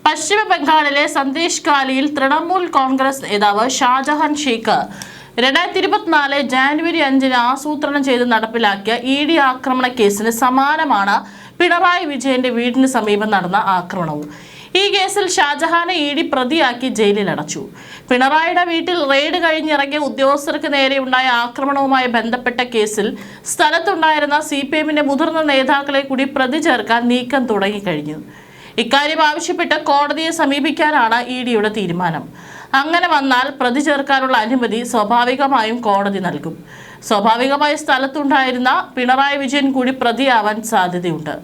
പശ്ചിമ ബംഗാളിലെ സന്ദേശ് കാലിയിൽ തൃണമൂൽ കോൺഗ്രസ് നേതാവ് ഷാജഹാൻ ഷേഖ് 2024 ജാനുവരി 5-ന് ആസൂത്രണം ചെയ്ത് നടപ്പിലാക്കിയ ED ആക്രമണ കേസിന് സമാനമാണ് പിണറായി വിജയന്റെ വീടിന് സമീപം നടന്ന ആക്രമണവും. ഈ കേസിൽ ഷാജഹാനെ ED പ്രതിയാക്കി ജയിലിലടച്ചു. പിണറായിയുടെ വീട്ടിൽ റെയ്ഡ് കഴിഞ്ഞിറങ്ങിയ ഉദ്യോഗസ്ഥർക്ക് നേരെയുണ്ടായ ആക്രമണവുമായി ബന്ധപ്പെട്ട കേസിൽ സ്ഥലത്തുണ്ടായിരുന്ന CPMന്റെ മുതിർന്ന നേതാക്കളെ കൂടി പ്രതി ചേർക്കാൻ നീക്കം തുടങ്ങിക്കഴിഞ്ഞു. ഇക്കാര്യം ആവശ്യപ്പെട്ട് കോടതിയെ സമീപിക്കാനാണ് EDയുടെ തീരുമാനം. അങ്ങനെ വന്നാൽ പ്രതി ചേർക്കാനുള്ള അനുമതി സ്വാഭാവികമായും കോടതി നൽകും. സ്വാഭാവികമായി സ്ഥലത്തുണ്ടായിരുന്ന പിണറായി വിജയൻ കൂടി പ്രതിയാവാൻ സാധ്യതയുണ്ട്.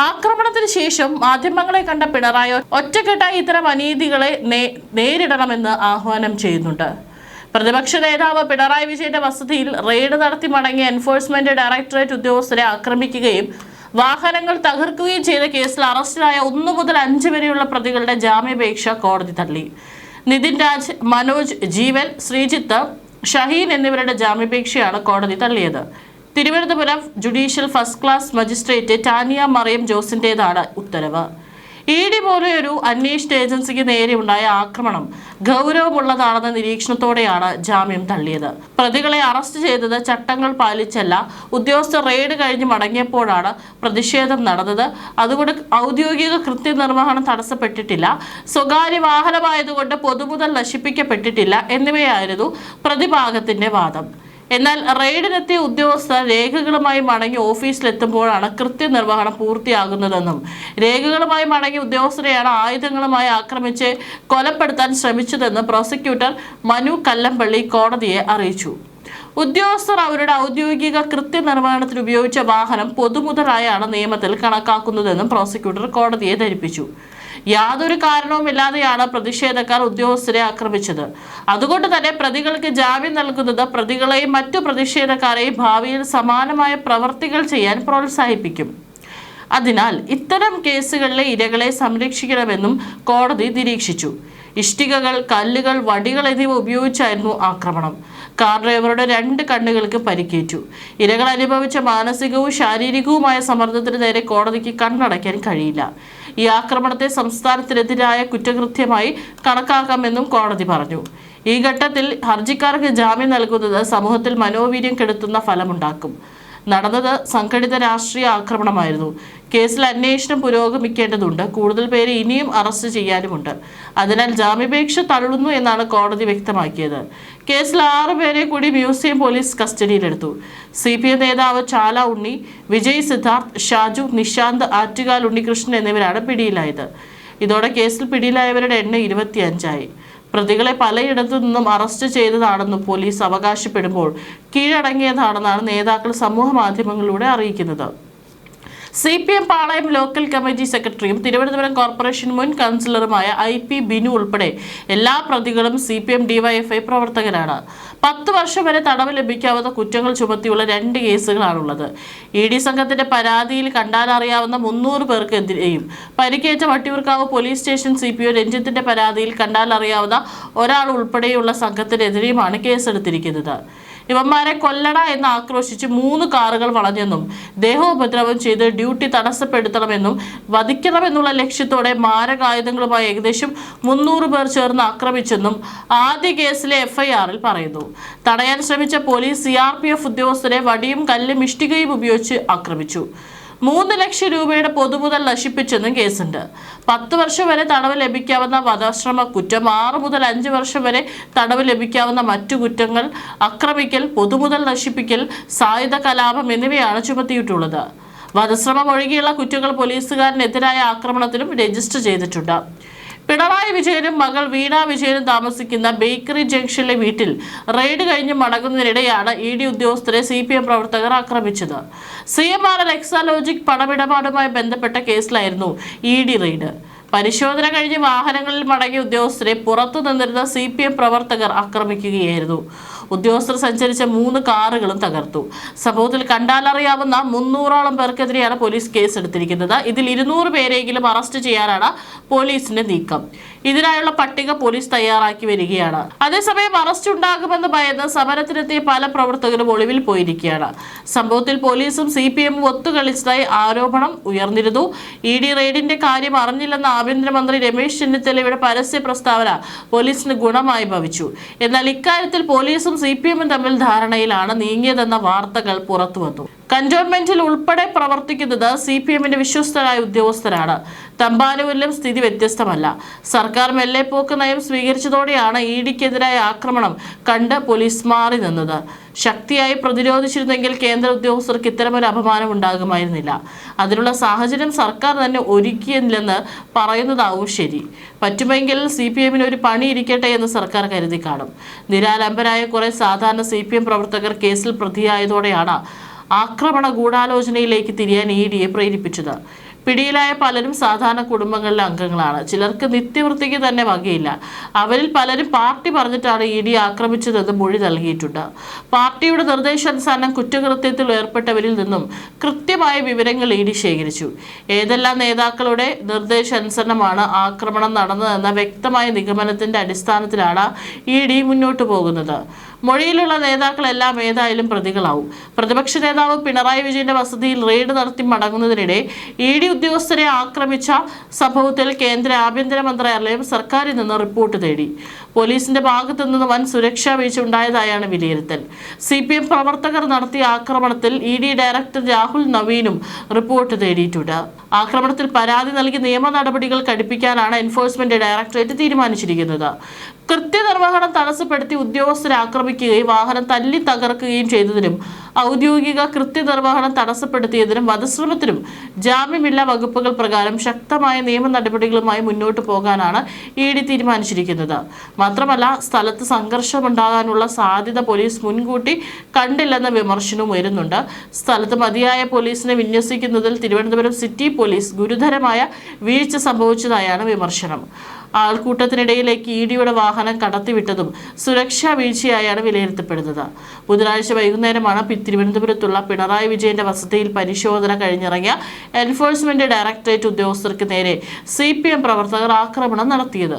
ആക്രമണത്തിന് ശേഷം മാധ്യമങ്ങളെ കണ്ട പിണറായി ഒറ്റക്കെട്ടായി ഇത്തരം അനീതികളെ നേരിടണമെന്ന് ആഹ്വാനം ചെയ്യുന്നുണ്ട്. പ്രതിപക്ഷ നേതാവ് പിണറായി വിജയന്റെ വസതിയിൽ റെയ്ഡ് നടത്തി മടങ്ങിയ എൻഫോഴ്സ്മെന്റ് ഡയറക്ടറേറ്റ് ഉദ്യോഗസ്ഥരെ ആക്രമിക്കുകയും വാഹനങ്ങൾ തകർക്കുകയും ചെയ്ത കേസിൽ അറസ്റ്റിലായ 1 മുതൽ 5 വരെയുള്ള പ്രതികളുടെ ജാമ്യാപേക്ഷ കോടതി തള്ളി. നിതിൻ രാജ്, മനോജ്, ജീവൻ, ശ്രീജിത്ത്, ഷഹീൻ എന്നിവരുടെ ജാമ്യാപേക്ഷയാണ് കോടതി തള്ളിയത്. Thiruvananthapuram judicial first class magistrate Tania Mariyam ജോസിന്റേതാണ് ഉത്തരവ്. ED പോലെയൊരു അന്വേഷണ ഏജൻസിക്ക് നേരെയുണ്ടായ ആക്രമണം ഗൗരവമുള്ളതാണെന്ന നിരീക്ഷണത്തോടെയാണ് ജാമ്യം തള്ളിയത്. പ്രതികളെ അറസ്റ്റ് ചെയ്തത് ചട്ടങ്ങൾ പാലിച്ചല്ല. ഉദ്യോഗസ്ഥർ റെയ്ഡ് കഴിഞ്ഞ് മടങ്ങിയപ്പോഴാണ് പ്രതിഷേധം നടന്നത്. അതുകൊണ്ട് ഔദ്യോഗിക കൃത്യനിർവഹണം തടസ്സപ്പെട്ടിട്ടില്ല. സ്വകാര്യ വാഹനമായതുകൊണ്ട് പൊതുമുതൽ നശിപ്പിക്കപ്പെട്ടിട്ടില്ല എന്നിവയായിരുന്നു പ്രതിഭാഗത്തിന്റെ വാദം. എന്നാൽ റെയ്ഡിനെത്തിയ ഉദ്യോഗസ്ഥർ രേഖകളുമായി മടങ്ങി ഓഫീസിലെത്തുമ്പോഴാണ് കൃത്യനിർവഹണം പൂർത്തിയാകുന്നതെന്നും രേഖകളുമായി മടങ്ങിയ ഉദ്യോഗസ്ഥരെയാണ് ആയുധങ്ങളുമായി ആക്രമിച്ച് കൊലപ്പെടുത്താൻ ശ്രമിച്ചതെന്ന് പ്രോസിക്യൂട്ടർ മനു കല്ലമ്പള്ളി കോടതിയെ അറിയിച്ചു. ഉദ്യോഗസ്ഥർ അവരുടെ ഔദ്യോഗിക കൃത്യനിർവഹണത്തിന് ഉപയോഗിച്ച വാഹനം പൊതുമുതലായാണ് നിയമത്തിൽ കണക്കാക്കുന്നതെന്നും പ്രോസിക്യൂട്ടർ കോടതിയെ ധരിപ്പിച്ചു. യാതൊരു കാരണവുമില്ലാതെയാണ് പ്രതിഷേധക്കാർ ഉദ്യോഗസ്ഥരെ ആക്രമിച്ചത്. അതുകൊണ്ട് തന്നെ പ്രതികൾക്ക് ജാമ്യം നൽകുന്നത് പ്രതികളെയും മറ്റു പ്രതിഷേധക്കാരെയും ഭാവിയിൽ സമാനമായ പ്രവർത്തികൾ ചെയ്യാൻ പ്രോത്സാഹിപ്പിക്കും. അതിനാൽ ഇത്തരം കേസുകളിലെ ഇരകളെ സംരക്ഷിക്കണമെന്നും കോടതി നിരീക്ഷിച്ചു. ഇഷ്ടികകൾ, കല്ലുകൾ, വടികൾ എന്നിവ ഉപയോഗിച്ചായിരുന്നു ആക്രമണം. കാർ ഡ്രൈവറുടെ 2 കണ്ണുകൾക്ക് പരിക്കേറ്റു. ഇരകൾ അനുഭവിച്ച മാനസികവും ശാരീരികവുമായ സമ്മർദ്ദത്തിന് നേരെ കോടതിക്ക് കണ്ണടയ്ക്കാൻ കഴിയില്ല. ഈ ആക്രമണത്തെ സംസ്ഥാനത്തിനെതിരായ കുറ്റകൃത്യമായി കണക്കാക്കാമെന്നും കോടതി പറഞ്ഞു. ഈ ഘട്ടത്തിൽ ഹർജിക്കാർക്ക് ജാമ്യം നൽകുന്നത് സമൂഹത്തിൽ മനോവീര്യം കെടുത്തുന്ന ഫലമുണ്ടാക്കും. നടന്നത് സംഘടിത രാഷ്ട്രീയ ആക്രമണമായിരുന്നു. കേസിൽ അന്വേഷണം പുരോഗമിക്കേണ്ടതുണ്ട്. കൂടുതൽ പേരെ ഇനിയും അറസ്റ്റ് ചെയ്യാനുമുണ്ട്. അതിനാൽ ജാമ്യാപേക്ഷ തള്ളുന്നു എന്നാണ് കോടതി വ്യക്തമാക്കിയത്. കേസിൽ 6 പേരെ കൂടി മ്യൂസിയം പോലീസ് കസ്റ്റഡിയിലെടുത്തു. CPM നേതാവ് ചാല ഉണ്ണി, വിജയ് സിദ്ധാർത്ഥ്, ഷാജു, നിശാന്ത്, ആറ്റുകാൽ ഉണ്ണികൃഷ്ണൻ എന്നിവരാണ് പിടിയിലായത്. ഇതോടെ കേസിൽ പിടിയിലായവരുടെ എണ്ണം 25 പ്രതികളെ പലയിടത്തു നിന്നും അറസ്റ്റ് ചെയ്തതാണെന്നും പോലീസ് അവകാശപ്പെടുമ്പോൾ കീഴടങ്ങിയതാണെന്നാണ് നേതാക്കൾ സമൂഹ മാധ്യമങ്ങളിലൂടെ അറിയിക്കുന്നത്. CPM പാളയം ലോക്കൽ കമ്മിറ്റി സെക്രട്ടറിയും തിരുവനന്തപുരം കോർപ്പറേഷൻ മുൻ കൗൺസിലറുമായ IP ബിനു ഉൾപ്പെടെ എല്ലാ പ്രതികളും CPM DYFI പ്രവർത്തകരാണ്. 10 വർഷം വരെ തടവ് ലഭിക്കാവുന്ന കുറ്റങ്ങൾ ചുമത്തിയുള്ള 2 കേസുകളാണുള്ളത്. ED സംഘത്തിന്റെ പരാതിയിൽ കണ്ടാലറിയാവുന്ന 300 പേർക്കെതിരെയും പരിക്കേറ്റ വട്ടിയൂർക്കാവ് പോലീസ് സ്റ്റേഷൻ CPO രഞ്ജിത്തിന്റെ പരാതിയിൽ കണ്ടാലറിയാവുന്ന ഒരാൾ ഉൾപ്പെടെയുള്ള സംഘത്തിനെതിരെയുമാണ് കേസെടുത്തിരിക്കുന്നത്. ഇവന്മാരെ കൊല്ലട എന്ന് ആക്രോശിച്ച് 3 കാറുകൾ വളഞ്ഞെന്നും ദേഹോപദ്രവം ചെയ്ത് ഡ്യൂട്ടി തടസ്സപ്പെടുത്തണമെന്നും വധിക്കണമെന്നുള്ള ലക്ഷ്യത്തോടെ മാരകായുധങ്ങളുമായി ഏകദേശം 300 പേർ ചേർന്ന് ആക്രമിച്ചെന്നും ആദ്യ കേസിലെ FIRൽ പറയുന്നു. തടയാൻ ശ്രമിച്ച പോലീസ് CRPF ഉദ്യോഗസ്ഥരെ വടിയും കല്ലും ഇഷ്ടികയും ഉപയോഗിച്ച് ആക്രമിച്ചു. 3 ലക്ഷം രൂപയുടെ പൊതുമുതൽ നശിപ്പിച്ചെന്നും കേസുണ്ട്. 10 വർഷം വരെ തടവ് ലഭിക്കാവുന്ന വധശ്രമ കുറ്റം, 6 മുതൽ 5 വർഷം വരെ തടവ് ലഭിക്കാവുന്ന മറ്റു കുറ്റങ്ങൾ, ആക്രമിക്കൽ, പൊതുമുതൽ നശിപ്പിക്കൽ, സായുധ കലാപം എന്നിവയാണ് ചുമത്തിയിട്ടുള്ളത്. വധശ്രമം ഒഴികെയുള്ള കുറ്റങ്ങൾ പോലീസുകാരനെതിരായ ആക്രമണത്തിലും രജിസ്റ്റർ ചെയ്തിട്ടുണ്ട്. പിണറായി വിജയനും മകൾ വീണ വിജയനും താമസിക്കുന്ന ബേക്കറി ജംഗ്ഷനിലെ വീട്ടിൽ റെയ്ഡ് കഴിഞ്ഞ് മടങ്ങുന്നതിനിടെയാണ് ED ഉദ്യോഗസ്ഥരെ CPM പ്രവർത്തകർ ആക്രമിച്ചത്. CMRL എക്സാലോജിക് പണമിടപാടുമായി ബന്ധപ്പെട്ട കേസിലായിരുന്നു ED റെയ്ഡ്. പരിശോധന കഴിഞ്ഞ് വാഹനങ്ങളിൽ മടങ്ങിയ ഉദ്യോഗസ്ഥരെ പുറത്തു നിന്നിരുന്ന CPM പ്രവർത്തകർ ആക്രമിക്കുകയായിരുന്നു. ഉദ്യോഗസ്ഥർ സഞ്ചരിച്ച 3 കാറുകളും തകർത്തു. സംഭവത്തിൽ കണ്ടാലറിയാവുന്ന 300ഓളം പേർക്കെതിരെയാണ് പോലീസ് കേസെടുത്തിരിക്കുന്നത്. ഇതിൽ 200 പേരെങ്കിലും അറസ്റ്റ് ചെയ്യാനാണ് പോലീസിന്റെ നീക്കം. ഇതിനായുള്ള പട്ടിക പോലീസ് തയ്യാറാക്കി വരികയാണ്. അതേസമയം അറസ്റ്റ് ഉണ്ടാകുമെന്ന് ഭയന്ന് സമരത്തിനെത്തിയ പല പ്രവർത്തകരും ഒളിവിൽ പോയിരിക്കുകയാണ്. സംഭവത്തിൽ പോലീസും CPM ഒത്തുകളിച്ചതായി ആരോപണം ഉയർന്നിരുന്നു. ED റെയ്ഡിന്റെ കാര്യം അറിഞ്ഞില്ലെന്ന ആഭ്യന്തരമന്ത്രി രമേശ് ചെന്നിത്തലയുടെ പരസ്യ പ്രസ്താവന പോലീസിന് ഗുണമായി ഭവിച്ചു. എന്നാൽ ഇക്കാര്യത്തിൽ പോലീസും CPMഉം തമ്മിൽ ധാരണയിലാണ് നീങ്ങിയതെന്ന വാർത്തകൾ പുറത്തുവന്നു. കന്റോൺമെന്റിൽ ഉൾപ്പെടെ പ്രവർത്തിക്കുന്നത് CPMന്റെ വിശ്വസ്തരായ ഉദ്യോഗസ്ഥരാണ്. തമ്പാനൂരിലും സ്ഥിതി വ്യത്യസ്തമല്ല. സർക്കാർ മെല്ലെപ്പോക്ക് നയം സ്വീകരിച്ചതോടെയാണ് EDക്കെതിരായ ആക്രമണം കണ്ട് പോലീസ് മാറി നിന്നത്. ശക്തിയായി പ്രതിരോധിച്ചിരുന്നെങ്കിൽ കേന്ദ്ര ഉദ്യോഗസ്ഥർക്ക് ഇത്തരമൊരു അപമാനം ഉണ്ടാകുമായിരുന്നില്ല. അതിനുള്ള സാഹചര്യം സർക്കാർ തന്നെ ഒരുക്കിയില്ലെന്ന് പറയുന്നതാവും ശരി. പറ്റുമെങ്കിൽ CPMന് ഒരു പണി ഇരിക്കട്ടെ എന്ന് സർക്കാർ കരുതി കാണും. നിരാലംബരായ കുറെ സാധാരണ CPM പ്രവർത്തകർ കേസിൽ പ്രതിയായതോടെയാണ് ആക്രമണ ഗൂഢാലോചനയിലേക്ക് തിരിയാൻ EDയെ പ്രേരിപ്പിച്ചത്. പിടിയിലായ പലരും സാധാരണ കുടുംബങ്ങളിലെ അംഗങ്ങളാണ്. ചിലർക്ക് നിത്യവൃത്തിക്ക് തന്നെ വകയില്ല. അവരിൽ പലരും പാർട്ടി പറഞ്ഞിട്ടാണ് ED ആക്രമിച്ചതെന്ന് മൊഴി നൽകിയിട്ടുണ്ട്. പാർട്ടിയുടെ നിർദ്ദേശാനുസരണം കുറ്റകൃത്യത്തിൽ ഏർപ്പെട്ടവരിൽ നിന്നും കൃത്യമായ വിവരങ്ങൾ ED ശേഖരിച്ചു. ഏതെല്ലാം നേതാക്കളുടെ നിർദ്ദേശാനുസരണമാണ് ആക്രമണം നടന്നതെന്ന വ്യക്തമായ നിഗമനത്തിന്റെ അടിസ്ഥാനത്തിലാണ് ED മുന്നോട്ടു പോകുന്നത്. മൊഴിയിലുള്ള നേതാക്കളെല്ലാം ഏതായാലും പ്രതികളാവും. പ്രതിപക്ഷ നേതാവ് പിണറായി വിജയന്റെ വസതിയിൽ റെയ്ഡ് നടത്തി മടങ്ങുന്നതിനിടെ ED ഉദ്യോഗസ്ഥരെ ആക്രമിച്ച സംഭവത്തിൽ കേന്ദ്ര ആഭ്യന്തര മന്ത്രാലയം സർക്കാരിൽ നിന്ന് റിപ്പോർട്ട് തേടി. പോലീസിന്റെ ഭാഗത്തു നിന്ന് വൻ സുരക്ഷാ വീഴ്ച ഉണ്ടായതായാണ് വിലയിരുത്തൽ. CPM പ്രവർത്തകർ നടത്തിയ ആക്രമണത്തിൽ ED ഡയറക്ടർ രാഹുൽ നവീനും റിപ്പോർട്ട് തേടിയിട്ടുണ്ട്. ആക്രമണത്തിൽ പരാതി നൽകി നിയമ നടപടികൾ കടുപ്പിക്കാനാണ് എൻഫോഴ്സ്മെന്റ് ഡയറക്ടറേറ്റ് തീരുമാനിച്ചിരിക്കുന്നത്. കൃത്യനിർവഹണം തടസ്സപ്പെടുത്തി ഉദ്യോഗസ്ഥരെ ആക്രമിക്കുകയും വാഹനം തല്ലി തകർക്കുകയും ചെയ്തതിനും ഔദ്യോഗിക കൃത്യനിർവഹണം തടസ്സപ്പെടുത്തിയതിനും വധശ്രമത്തിനും ജാമ്യമില്ലാ വകുപ്പുകൾ പ്രകാരം ശക്തമായ നിയമ നടപടികളുമായി മുന്നോട്ട് പോകാനാണ് ED തീരുമാനിച്ചിരിക്കുന്നത്. മാത്രമല്ല, സ്ഥലത്ത് സംഘർഷമുണ്ടാകാനുള്ള സാധ്യത പോലീസ് മുൻകൂട്ടി കണ്ടില്ലെന്ന വിമർശനവും ഉയരുന്നുണ്ട്. സ്ഥലത്ത് മതിയായ പോലീസിനെ വിന്യസിക്കുന്നതിൽ തിരുവനന്തപുരം സിറ്റി പോലീസ് ഗുരുതരമായ വീഴ്ച സംഭവിച്ചതായാണ് വിമർശനം. ആൾക്കൂട്ടത്തിനിടയിലേക്ക് EDയുടെ വാഹനം കടത്തിവിട്ടതും സുരക്ഷാ വീഴ്ചയായാണ് വിലയിരുത്തപ്പെടുന്നത്. ബുധനാഴ്ച വൈകുന്നേരമാണ് തിരുവനന്തപുരത്തുള്ള പിണറായി വിജയന്റെ വസതിയിൽ പരിശോധന കഴിഞ്ഞിറങ്ങിയ എൻഫോഴ്സ്മെന്റ് ഡയറക്ടറേറ്റ് ഉദ്യോഗസ്ഥർക്ക് നേരെ CPM പ്രവർത്തകർ ആക്രമണം നടത്തിയത്.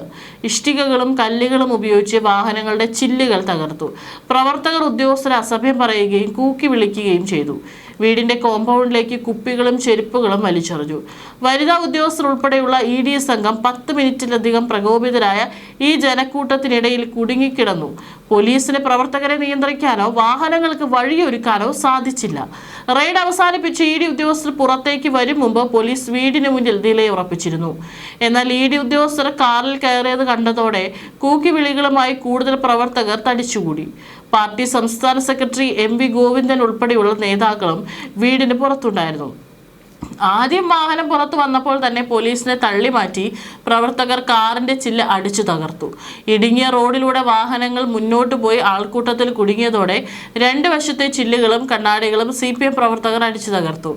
ഇഷ്ടികകളും കല്ലുകളും ഉപയോഗിച്ച് വാഹനങ്ങളുടെ ചില്ലുകൾ തകർത്തു. പ്രവർത്തകർ ഉദ്യോഗസ്ഥരെ അസഭ്യം പറയുകയും കൂക്കി വിളിക്കുകയും ചെയ്തു. വീടിന്റെ കോമ്പൗണ്ടിലേക്ക് കുപ്പികളും ചെരുപ്പുകളും വലിച്ചെറിഞ്ഞു. വനിതാ ഉദ്യോഗസ്ഥർ ഉൾപ്പെടെയുള്ള ED സംഘം 10 മിനിറ്റിലധികം പ്രകോപിതരായ ഈ ജനക്കൂട്ടത്തിനിടയിൽ കുടുങ്ങിക്കിടന്നു. പോലീസിന് പ്രവർത്തകരെ നിയന്ത്രിക്കാനോ വാഹനങ്ങൾക്ക് വഴിയൊരുക്കാനോ സാധിച്ചില്ല. റെയ്ഡ് അവസാനിപ്പിച്ച് ED ഉദ്യോഗസ്ഥർ പുറത്തേക്ക് വരും മുമ്പ് പോലീസ് വീടിന് മുന്നിൽ നിലയുറപ്പിച്ചിരുന്നു. എന്നാൽ ED ഉദ്യോഗസ്ഥർ കാറിൽ കയറിയത് കണ്ടതോടെ കൂക്കിവിളികളുമായി കൂടുതൽ പ്രവർത്തകർ തടിച്ചുകൂടി. പാർട്ടി സംസ്ഥാന സെക്രട്ടറി MV ഗോവിന്ദൻ ഉൾപ്പെടെയുള്ള നേതാക്കളും വീടിന് പുറത്തുണ്ടായിരുന്നു. ആദ്യം വാഹനം പുറത്തു വന്നപ്പോൾ തന്നെ പോലീസിനെ തള്ളിമാറ്റി പ്രവർത്തകർ കാറിന്റെ ചില്ല് അടിച്ചു തകർത്തു. ഇടുങ്ങിയ റോഡിലൂടെ വാഹനങ്ങൾ മുന്നോട്ട് പോയി ആൾക്കൂട്ടത്തിൽ കുടുങ്ങിയതോടെ 2 വശത്തെ ചില്ലുകളും കണ്ണാടികളും CPM പ്രവർത്തകർ അടിച്ചു തകർത്തു.